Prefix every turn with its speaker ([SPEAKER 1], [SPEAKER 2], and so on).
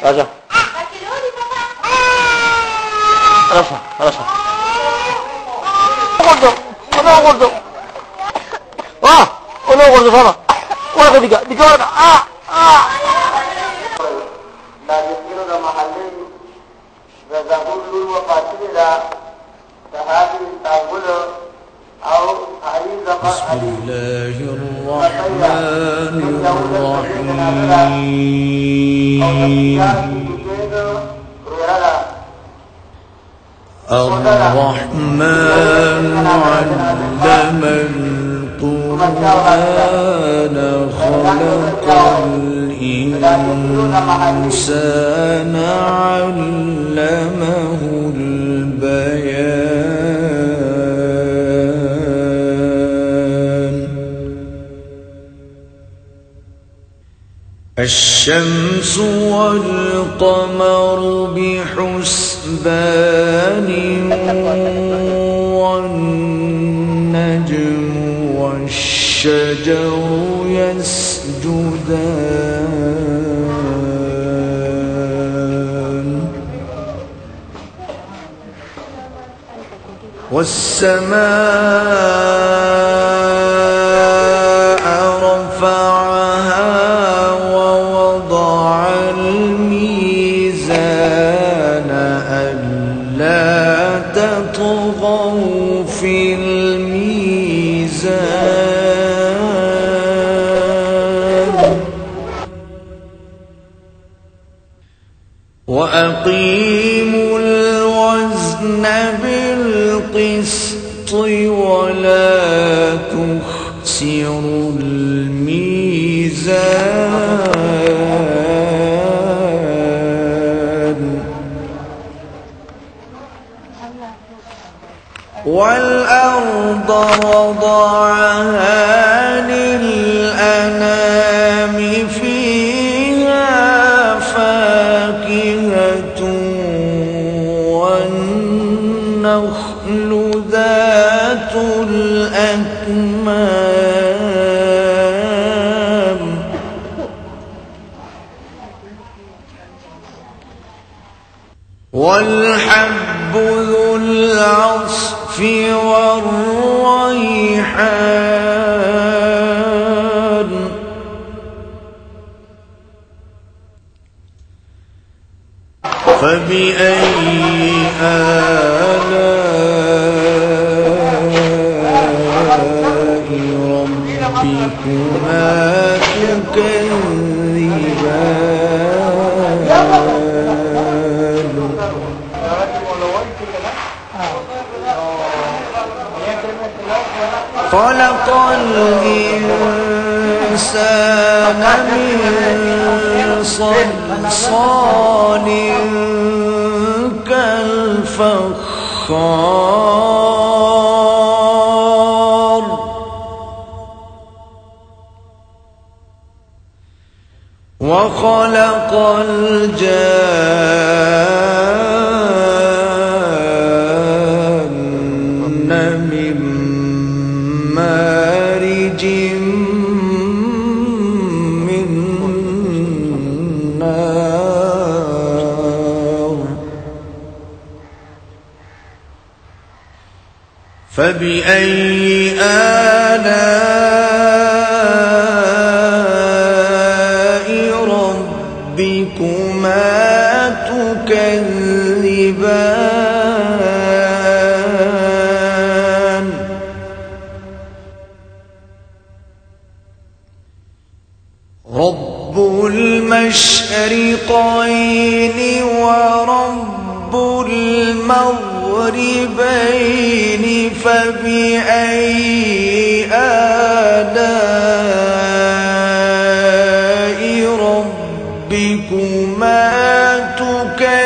[SPEAKER 1] Raja. Rasa, rasa. Gordo. Wah, gordo sana. Wah ketiga, mana?
[SPEAKER 2] لكن كنا محلين رزقوا له وقاتل لا فهذه تقول أو عريض
[SPEAKER 3] بسم الله الرحمن الرحيم الرحمن علم القرآن خلق الإنسان علمه البيان الشمس والقمر بحسبان والنجم والشجر يسجدان والسماء رفعها ووضع الميزان ألا تطغوا في الميزان وأقيموا الوزن بالقسط ولا تخسروا الميزان والأرض وضعها للأنام فيها فاكهة والنخل ذات الأكمام والحب ذو العصف والريحان فبأي آلاء ربكما تكذبان خلق الإنسان من صلصال كالفخار وخلق الجان من مارج من نار فبأي آلاء ربكما تكذبان رب المشرقين ورب المغربين فبأي آلاء ربكما تكذبان